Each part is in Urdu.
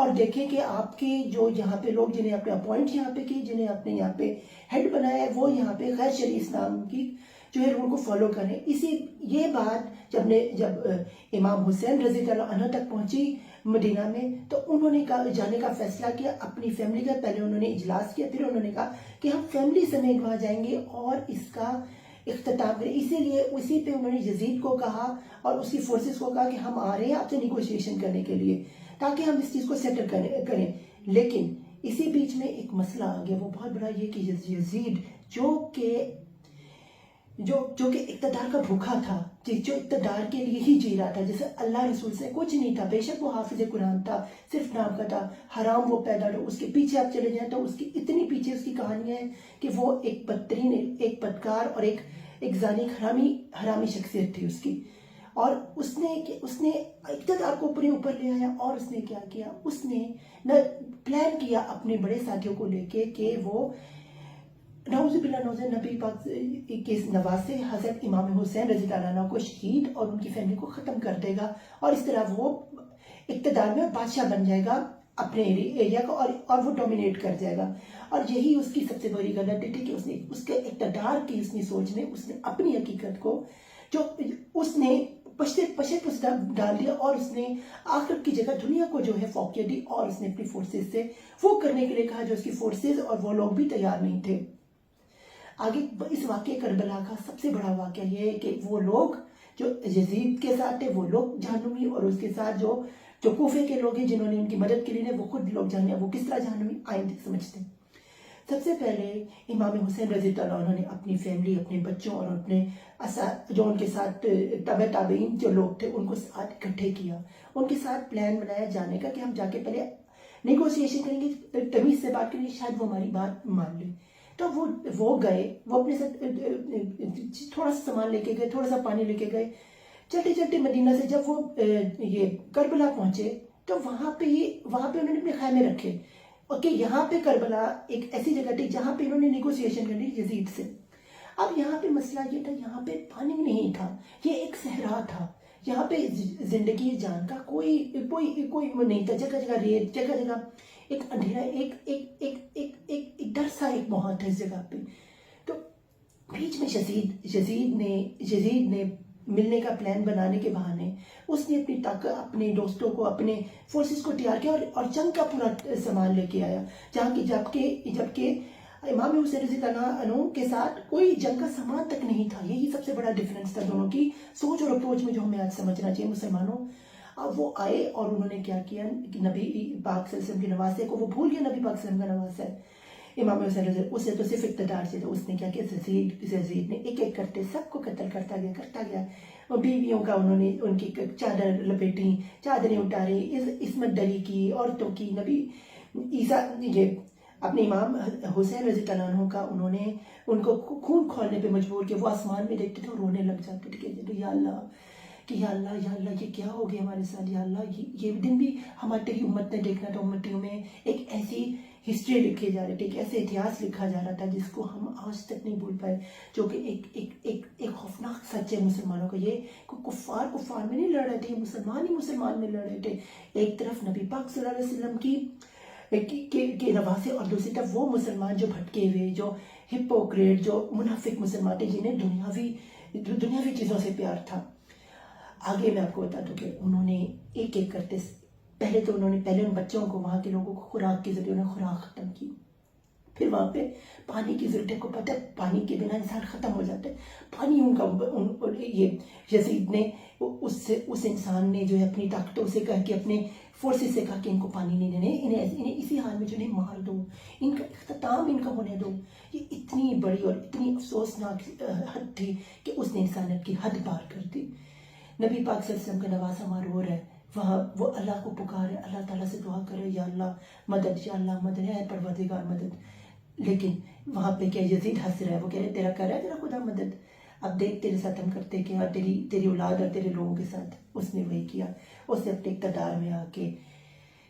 اور دیکھیں کہ آپ کے جو یہاں پہ لوگ جنہیں آپ نے اپوائنٹ یہاں پہ کی، جنہیں آپ نے یہاں پہ ہیڈ بنایا ہے، وہ یہاں پہ غیر شرعی اسلام کی جو ہے رول کو فالو کریں. یہ بات جب امام حسین رضی اللہ عنہ تک پہنچی مدینہ میں، تو انہوں نے جانے کا فیصلہ کیا اپنی فیملی کا. پہلے انہوں نے اجلاس کیا، پھر انہوں نے کہا کہ ہم فیملی سمیت وہاں جائیں گے اور اس کا اختتام کریں. اسی پہ انہوں نے یزید کو کہا اور اس کی فورسز کو کہا کہ ہم آ رہے ہیں آپ سے نیگوشیشن کرنے کے لیے تاکہ ہم اس چیز کو سیٹل کریں. لیکن اسی بیچ میں ایک مسئلہ آ گیا، وہ بہت بڑا یہ کہ یزید جو کہ اقتدار کا بھوکا تھا، جو اقتدار کے لیے ہی جی رہا تھا، جیسے اللہ رسول سے کچھ نہیں تھا. بے شک وہ حافظ قرآن تھا، صرف نام کا تھا. حرام وہ پیدا ہو، اس کے پیچھے آپ چلے جائیں تو اس کی اتنی پیچھے اس کی کہانیاں ہیں کہ وہ ایک بدترین، ایک بدکار اور ایک زانی حرامی شخصیت تھی اس کی. اور اس نے اقتدار کو اپنے اوپر لے آیا. اور اس نے کیا کیا، اس نے پلان کیا اپنے بڑے ساتھیوں کو لے کے کہ وہ نعوذ باللہ نبی پاک کے نواسے حضرت امام حسین رضی اللہ عنہ کو شہید اور ان کی فیملی کو ختم کر دے گا، اور اس طرح وہ اقتدار میں بادشاہ بن جائے گا اپنے ایریا کو، اور وہ ڈومینیٹ کر جائے گا. اور یہی اس کی سب سے بڑی غلطی تھی کہ اس کے اقتدار کی سوچ میں اس نے اپنی حقیقت کو جو اس نے پشت ڈال دیا، اور اس نے آخرت کی جگہ دنیا کو جو ہے فوقیت دی، اور اس نے اپنی فورسز سے وہ کرنے کے لیے کہا جو اس کی فورسز اور وہ لوگ بھی تیار نہیں تھے. آگے اس واقعے کربلا کا سب سے بڑا واقعہ یہ ہے کہ وہ لوگ جو یزید کے ساتھ تھے وہ لوگ جہنمی، اور اس کے ساتھ جو کوفے کے لوگ ہیں جنہوں نے ان کی مدد کے لیے وہ خود لوگ جہنمی. وہ کس طرح جہنمی آئندہ سمجھتے ہیں. سب سے پہلے امام حسین رضی اللہ عنہ نے اپنی فیملی، اپنے بچوں اور اپنے جو ان کے ساتھ تابعین جو لوگ تھے ان کو ساتھ اکٹھے کیا. ان کے ساتھ پلان بنایا جانے کا کہ ہم جا کے پہلے نیگوسیشن کریں گے، تمیز سے بات کریں گے، شاید وہ ہماری بات مان لیں. تو وہ گئے، وہ اپنے ساتھ تھوڑا سا سامان لے کے گئے، تھوڑا سا پانی لے کے گئے. چلتے چلتے مدینہ سے جب وہ یہ کربلا پہنچے تو وہاں پہ انہوں نے اپنے خیمے رکھے کہ یہاں پہ کربلا ایک ایسی جگہ تھی جہاں پہ انہوں نے نیگوسیشن کرنی یزید سے. اب یہاں پہ مسئلہ یہ تھا، یہاں پہ پانی نہیں تھا، یہ ایک صحرا تھا. یہاں پہ زندگی جان کا کوئی نہیں تھا. جگہ جگہ ریت، جگہ جگہ ایک اندھیرا، ایک ڈر سا ایک ماحول تھا اس جگہ پہ. تو بیچ میں یزید نے ملنے کا پلان بنانے کے بہانے اس نے اپنی طاقت، اپنے دوستوں کو، اپنے فورسز کو تیار کیا اور جنگ کا پورا سامان لے کے آیا. جبکہ امام حسین رضی اللہ عنہ کے ساتھ کوئی جنگ کا سامان تک نہیں تھا. یہی سب سے بڑا ڈفرنس تھا دونوں کی سوچ اور اپروچ میں، جو ہمیں آج سمجھنا چاہیے مسلمانوں. اب وہ آئے اور انہوں نے کیا کیا کہ نبی پاک صلی اللہ علیہ وسلم کے نواسے کو وہ بھول گیا. نبی پاک صلی اللہ علیہ وسلم کا نواسا ہے امام حسین رضی اللہ، اسے تو صرف اقتدار سے تھا. اس نے کیا کیا، یزید نے ایک ایک کرتے سب کو قتل کرتا گیا. اور بیویوں کا انہوں نے ان کی چادر لپیٹی، چادریں اتاری، عصمت دری کی عورتوں کی. نبی عیسیٰ یہ اپنے امام حسین رضی اللہ عنہ کا انہوں نے ان کو خون کھولنے پہ مجبور کیا. وہ آسمان میں دیکھتے تھے اور رونے لگ جاتے تھے کہ یا اللہ یہ کیا ہو گیا ہمارے ساتھ. یا اللہ یہ دن بھی ہماری امت نے دیکھنا تھا. امتیوں میں ایک ایسی ہسٹری لکھی جا رہی تھی، ایک ایسے اتہاس لکھا جا رہا تھا جس کو ہم آج تک نہیں بھول پائے، جو کہ ایک خوفناک سچ ہے مسلمانوں کا. یہ کفار میں نہیں لڑ رہے تھے، مسلمان میں لڑ رہے تھے. ایک طرف نبی پاک صلی اللہ علیہ وسلم کے نواسے، اور دوسری طرف وہ مسلمان جو بھٹکے ہوئے، جو ہپوکریٹ، جو منافق مسلمان تھے، جنہیں دنیاوی چیزوں سے پیار تھا. آگے میں آپ کو بتا دوں کہ انہوں نے ایک ایک کرتے پہلے ان بچوں کو، وہاں کے لوگوں کو خوراک کے ذریعے انہیں خوراک ختم کی. پھر وہاں پہ پانی کی ضرورت ہے، کو پتہ ہے پانی کے بنا انسان ختم ہو جاتا ہے. پانی یہ یزید نے اس انسان نے جو ہے اپنی طاقتوں سے کہا کہ اپنے فورسز سے کہا کہ ان کو پانی نہیں دینے، انہیں اسی حال میں جو انہیں مار دو، ان کا اختتام ان کا ہونے دو. یہ اتنی بڑی اور اتنی افسوسناک حد تھی کہ اس نے انسانیت کی حد پار کر دی. نبی پاک صلی اللہ علیہ وسلم کا نواسا مارور ہے، وہاں وہ اللہ کو پکارے، اللہ تعالیٰ سے دعا کرے یا اللہ مدد، یا اللہ مدد، ہے پروردگار مدد. لیکن وہاں پہ کیا یزید ہنس رہا ہے، وہ کہہ رہے تیرا کر رہا ہے تیرا خدا مدد، اب دیکھ تیرے ساتھ ہم کرتے کیا، تیری اولاد اور تیرے لوگوں کے ساتھ. اس نے وہی کیا، اس نے اپنے اقتدار میں آ کے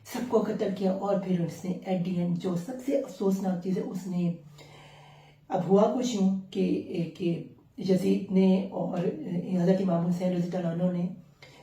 سب کو قتل کیا. اور پھر اس نے ایٹ دی اینڈ جو سب سے افسوسناک چیز ہے، اس نے اب ہوا کچھ یوں کہ یزید نے اور حضرت امام حسین رضی اللہ عنہ نے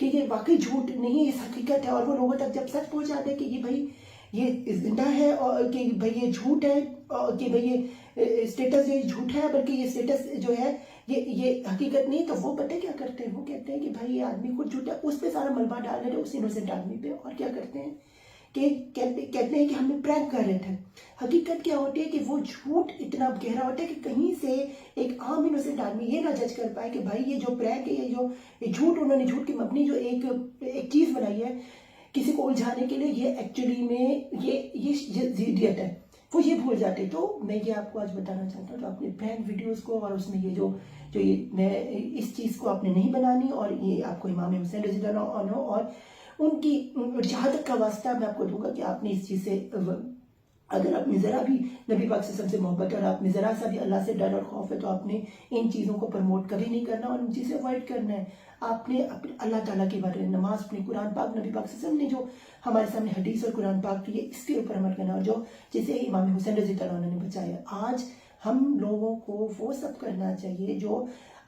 کہ یہ واقعی جھوٹ نہیں اس حقیقت ہے، اور وہ لوگوں تک جب سچ پہنچا دے کہ یہ بھائی یہ زندہ ہے، اور کہ بھائی یہ جھوٹ ہے، اور کہ بھائی یہ اسٹیٹس یہ جھوٹ ہے، بلکہ یہ اسٹیٹس جو ہے یہ حقیقت نہیں، تو وہ پتہ کیا کرتے ہیں، وہ کہتے ہیں کہ بھائی یہ آدمی خود جھوٹا، اس پہ سارا ملبہ ڈال رہے ہیں اس انوسنٹ آدمی پہ، اور کیا کرتے ہیں کہ کہتے ہیں کہ ہمیں پرینک کر رہے تھے۔ حقیقت کیا ہوتی ہے کہ وہ جھوٹ اتنا گہرا ہوتا ہے کہ کہیں سے ایک عام انوسنٹ آدمی یہ نہ جج کر پائے کہ بھائی یہ جو پرینک ہے، یہ جھوٹ انہوں نے جھوٹ کی مبنی جو ایک چیز بنائی ہے کسی کو الجھانے کے لیے، یہ ایکچولی میں یہ جزیدیت ہے، وہ یہ بھول جاتے۔ تو میں یہ آپ کو آج بتانا چاہتا ہوں، تو اپنے پرینک ویڈیوز کو اور اس میں یہ جو میں اس چیز کو آپ نے نہیں بنانی، اور یہ آپ کو امام حسین رضی اللہ عنہ اور ان کی شہادت کا واسطہ میں آپ کو دوں گا کہ آپ نے اس چیز سے اگر آپ میں ذرا بھی نبی پاک صلی اللہ علیہ وسلم سے محبت ہے اور آپ میں ذرا سا بھی اللہ سے ڈر اور خوف ہے، تو آپ نے ان چیزوں کو پروموٹ کبھی نہیں کرنا اور ان چیزیں اوائڈ کرنا ہے۔ آپ نے اپنے اللہ تعالیٰ کے بارے میں نماز پڑھنی، قرآن پاک نبی پاک صلی اللہ علیہ وسلم نے جو ہمارے سامنے حدیث اور قرآن پاک کی ہے اس کے اوپر عمل کرنا، اور جو جسے امام حسین رضی اللہ عنہ نے بچایا۔ آج ہم لوگوں کو وہ سب کرنا چاہیے جو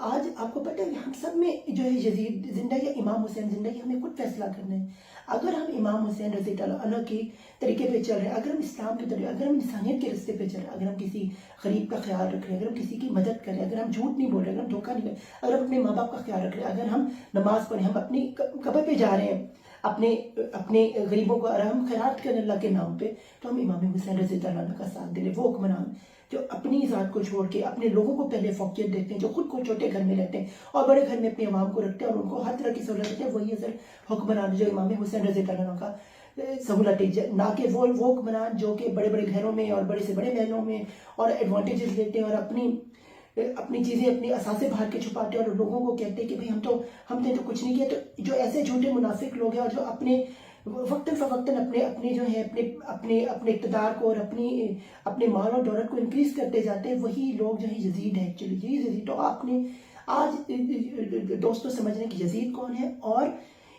آج آپ کو پتہ ہے ہم سب میں جو ہے یزید زندہ یا امام حسین زندہ، ہمیں خود فیصلہ کرنا ہے۔ اگر ہم امام حسین رضی اللہ عنہ کے طریقے پہ چل رہے ہیں، اگر ہم اسلام کے طریقے، اگر ہم انسانیت کے راستے پہ چل رہے ہیں، اگر ہم کسی غریب کا خیال رکھ رہے ہیں، اگر ہم کسی کی مدد کر رہے ہیں، اگر ہم جھوٹ نہیں بول رہے، اگر ہم دھوکہ نہیں کر رہے، اگر ہم اپنے ماں باپ کا خیال رکھ رہے ہیں، اگر ہم نماز پڑھیں، ہم اپنی قبر پہ جا رہے ہیں اپنے غریبوں کو، اور ہم خیرات کریں اللہ کے نام پہ، تو ہم امام حسین رضی اللہ عنہ کا ساتھ دیں۔ وہ حکمران جو اپنی ذات کو چھوڑ کے اپنے لوگوں کو پہلے فوقیت دیتے ہیں، جو خود کو چھوٹے گھر میں رہتے ہیں اور بڑے گھر میں اپنے عوام کو رکھتے ہیں اور ان کو ہر طرح کی سہولت دیتے ہیں، وہی اصل حکمران جو امام حسین رضی اللہ عنہ کا سہولت ہے، نہ کہ وہ حکمران جو کہ بڑے بڑے گھروں میں اور بڑے سے بڑے محلوں میں اور ایڈوانٹیجز لیتے ہیں اور اپنی چیزیں اپنے اثاثے باہر کے چھپاتے ہیں اور لوگوں کو کہتے ہیں کہ بھئی ہم نے تو کچھ نہیں کیا۔ تو جو ایسے جھوٹے منافق لوگ ہیں اور جو اپنے وقتاً فوقتاً اپنے جو ہے اپنے اقتدار کو اور اپنے مال اور دولت کو انکریز کرتے جاتے ہیں، وہی لوگ جو ہے یزید ہیں ایکچولی، یہی یزید۔ تو آپ نے آج دوستوں سمجھنے کہ یزید کون ہے اور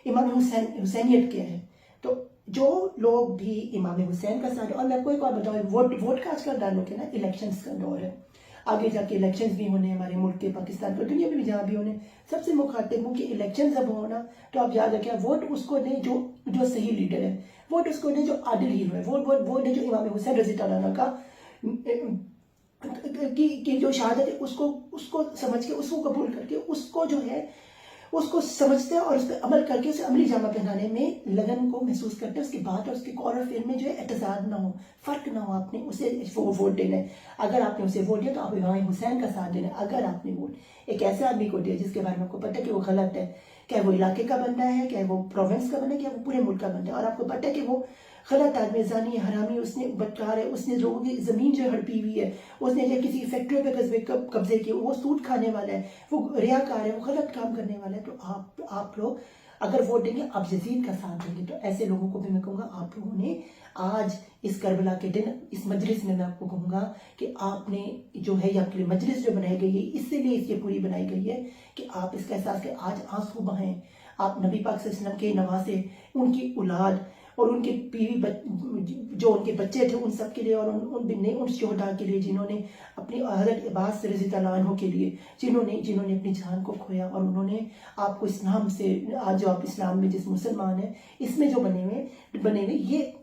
امام حسینیت کیا ہے۔ تو جو لوگ بھی امام حسین کا ساتھ، اور میں آپ کو ایک اور بتاؤں، ووٹ کا آج کل ڈالو کہ نا الیکشنز کا دور ہے، آگے جا کے الیکشنز بھی ہونے ہمارے ملک کے، پاکستان کے، دنیا میں بھی جہاں بھی ہونے، سب سے مخاطب ہوں کہ الیکشن جب ہونا تو آپ یاد رکھیں ووٹ اس کو دیں جو صحیح لیڈر ہے، ووٹ اس کو دیں جو عادل ہیرو ہے، وہ دیں جو امام حسین رضی اللہ عنہ کا کی جو شہادت ہے اس کو سمجھ کے، اس کو قبول کر کے، اس کو جو ہے اس کو سمجھتے ہیں اور اس پہ عمل کر کے اسے عملی جامہ پہنانے میں لگن کو محسوس کرتے ہیں، اس کے بعد اور اس کے قول اور فعل میں جو ہے اعتزاز نہ ہو، فرق نہ ہو، آپ نے اسے ووٹ دینا ہے۔ اگر آپ نے اسے ووٹ دیا تو آپ امام حسین کا ساتھ دینا ہے۔ اگر آپ نے ووٹ ایک ایسے آدمی کو دیا جس کے بارے میں آپ کو پتہ ہے کہ وہ غلط ہے، کیا وہ علاقے کا بندہ ہے، کیا وہ پروونس کا بندہ ہے، کیا وہ پورے ملک کا بندہ ہے، اور آپ کو پتہ ہے کہ وہ غلط آدمی، زانی ہے، حرامی، اس نے بدکار ہے، اس نے لوگوں کی زمین جو ہڑپی ہوئی ہے، اس نے جو کسی فیکٹریوں پہ قبضے کیے، وہ سود کھانے والا ہے، وہ ریاکار ہے، وہ غلط کام کرنے والا ہے، تو آپ لوگ اگر ووٹ دیں گے آپ یزید کا ساتھ دیں گے۔ تو ایسے لوگوں کو بھی میں کہوں گا آپ لوگوں نے آج اس کربلا کے دن اس مجلس میں آپ کو کہوں گا کہ آپ نے جو ہے آپ کے لیے مجلس جو بنائی گئی ہے اس لیے اس پوری بنائی گئی ہے کہ آپ اس کا احساس کہ آج آنسو بہائیں، آپ نبی پاک صلی اللہ علیہ وسلم کے نواسے، ان کی اولاد اور ان کے بیوی جو ان کے بچے تھے ان سب کے لیے، اور ان شہداء کے لیے جنہوں نے اپنی حضرت عباس رضی اللہ عنہ کے لیے جنہوں نے اپنی جان کو کھویا، اور انہوں نے آپ کو اسلام سے آج جو آپ اسلام میں جس مسلمان ہیں اس میں جو بنے ہوئے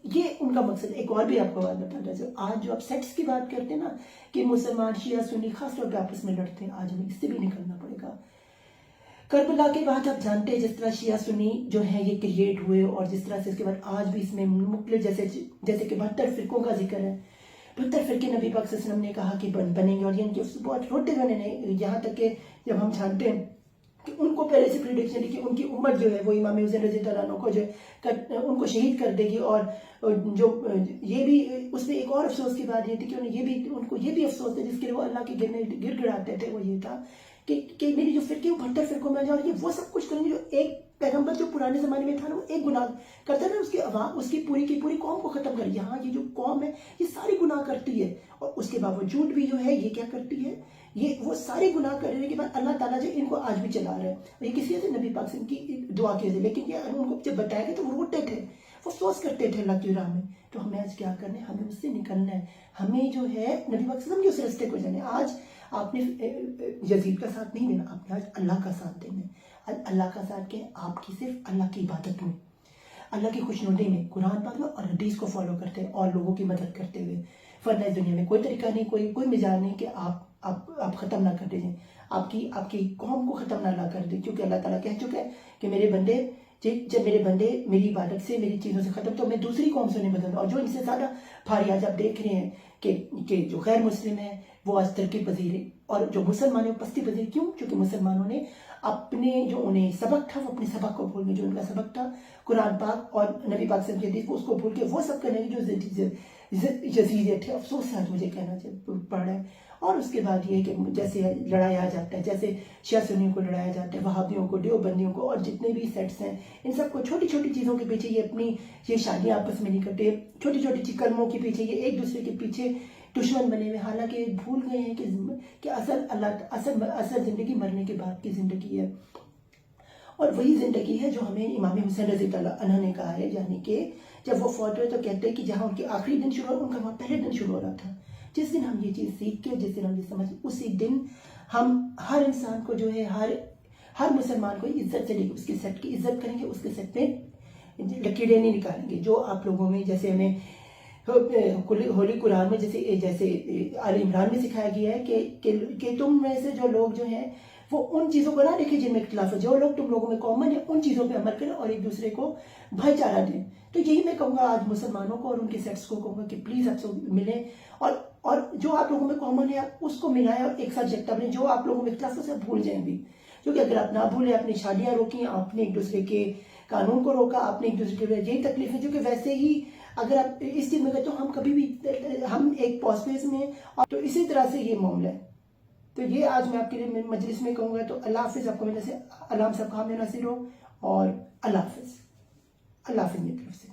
یہ ان کا مقصد۔ ایک اور بھی آپ کو بات بتاتا ہے، آج جو آپ سیکٹس کی بات کرتے ہیں نا کہ مسلمان شیعہ سنی خاص طور پہ آپس میں لڑتے ہیں، آج ہمیں اس سے بھی نکلنا پڑے گا۔ کربلا کے بعد آپ جانتے ہیں جس طرح شیعہ سنی جو ہے یہ کریٹ ہوئے، اور جس طرح سے اس کے بعد آج بھی اس میں مختلف جیسے کہ 72 فرقوں کا ذکر ہے، 72 فرقے نبی پاک صلی اللہ علیہ وسلم نے کہا کہ بنیں گے، اور یہ ان کے بہت روٹے گنے نے، یہاں تک کہ جب ہم جانتے ہیں کہ ان کو پہلے سے پریڈکشن کہ ان کی امت جو ہے وہ امام حسین رضی اللہ عنہ کو جو ان کو شہید کر دے گی، اور جو یہ بھی اس میں ایک اور افسوس کی بات یہ تھی کہ ان کو یہ بھی افسوس تھا جس کے لیے وہ اللہ کے گر گڑاتے تھے، وہ یہ تھا کہ میری جو فرقے وہ 72 فرقوں میں آ جائے، اور یہ وہ سب کچھ کریں گے جو ایک پیغمبر جو پرانے زمانے میں تھا نا وہ ایک گناہ کرتا ہے نا، اس کی پوری کی پوری قوم کو ختم کر، یہاں یہ جو قوم ہے یہ ساری گناہ کرتی ہے، اور اس کے باوجود بھی جو ہے یہ کیا کرتی ہے، یہ وہ سارے گناہ کرنے کے بعد اللہ تعالیٰ جو ان کو آج بھی چلا رہا ہے، اور یہ کسی نبی پاک سے ان کی دعا کی تھی، لیکن یہ ان کو جب بتایا گیا تو وہ روتے تھے، وہ افسوس کرتے تھے اللہ کی راہ میں۔ تو ہمیں آج کیا کرنا ہے، ہمیں اس سے نکلنا ہے، ہمیں جو ہے نبی پاک صلی اللہ علیہ وسلم کے اس راستے کو جانا ہے۔ آج آپ نے یزید کا ساتھ نہیں دینا، آپ نے آج اللہ کا ساتھ دینا ہے، اللہ کا ساتھ کیا ہے؟ آپ کی صرف اللہ کی عبادت میں، اللہ کی خوشنودی میں، قرآن پاک میں اور حدیث کو فالو کرتے ہیں اور لوگوں کی مدد کرتے ہوئے، ورنہ اس دنیا میں کوئی طریقہ نہیں، کوئی مزاج نہیں کہ آپ ختم نہ کر دیں، آپ کی قوم کو ختم نہ کر دیں، کیونکہ اللہ تعالیٰ کہہ چکا ہے کہ میرے بندے جب میرے بندے میری عبادت سے، میری چیزوں سے ختم تو میں دوسری قوم سے نہیں بدلوں، اور جو ان سے زیادہ بھاری آج آپ دیکھ رہے ہیں کہ جو غیر مسلم ہیں وہ آج ترقی پذیر ہے، اور جو مسلمان ہیں وہ پستی پذیر، کیوں؟ کیونکہ مسلمانوں نے اپنے جو انہیں سبق تھا وہ اپنے سبق کو بھول گئے، جو ان کا سبق تھا قرآن پاک اور نبی پاک صلی اللہ علیہ وسلم کی حدیث کو، اس کو بھول کے وہ سب کرنے کی جو جزیت ہے، افسوس ہے مجھے کہنا پڑ رہا ہے۔ اور اس کے بعد یہ کہ جیسے لڑایا جاتا ہے، جیسے شیعہ سنیوں کو لڑایا جاتا ہے، وہابیوں کو، دیوبندیوں کو، اور جتنے بھی سیٹس ہیں ان سب کو چھوٹی چھوٹی چیزوں کے پیچھے یہ شادیاں آپس میں نہیں کرتے، چھوٹی چھوٹی کلموں کے پیچھے یہ ایک دوسرے کے پیچھے دشمن بنے ہوئے، حالانکہ بھول گئے ہیں کہ اصل زندگی مرنے کے بعد کی زندگی ہے، اور وہی زندگی ہے جو ہمیں امام حسین رضی اللہ عنہ نے کہا ہے، یعنی کہ جب وہ فوت ہوئے تو کہتے ہیں کہ جہاں ان کے آخری دن شروع ہو ان کا وہاں پہلے دن شروع ہو رہا تھا۔ جس دن ہم یہ چیز سیکھ کے، جس دن ہم یہ سمجھ، اسی دن ہم ہر انسان کو جو ہے، ہر مسلمان کو عزت سے لے کے اس کے سیٹ کی عزت کریں گے، اس کے سیٹ میں لکیریں نہیں نکالیں گے، جو آپ لوگوں میں جیسے ہمیں ہولی قرآن میں جیسے آل عمران میں سکھایا گیا ہے کہ تم میں سے جو لوگ جو ہیں وہ ان چیزوں کو نہ دیکھیں جن میں اختلاف ہے، جو لوگ تم لوگوں میں کامن ہے ان چیزوں پہ عمل کریں اور ایک دوسرے کو بھائی چارہ دیں۔ تو یہی میں کہوں گا آج مسلمانوں کو اور ان کے سیٹس کو کہوں گا کہ پلیز آپ سے ملیں، اور جو آپ لوگوں میں کامن ہے اس کو ملائیں اور ایک ساتھ یکتا بنیں، جو آپ لوگوں میں اختلاف ہے اسے بھول جائیں بھی، کیونکہ اگر آپ نہ بھولیں، اپنی شادیاں روکیں، آپ نے ایک دوسرے کے قانون کو روکا، آپ نے ایک دوسرے کے یہی تکلیف ہے، جو کہ ویسے ہی اگر آپ اس چیز میں گئے تو ہم کبھی بھی ہم ایک پاسپیس میں، اور تو اسی طرح سے یہ معاملہ ہے۔ تو یہ آج میں آپ کے لیے مجلس میں کہوں گا، تو اللہ حافظ، آپ کو میرے سے اللہ ہم سب کا حامی ناصر ہو، اور اللہ حافظ، اللہ حافظ میری طرف سے۔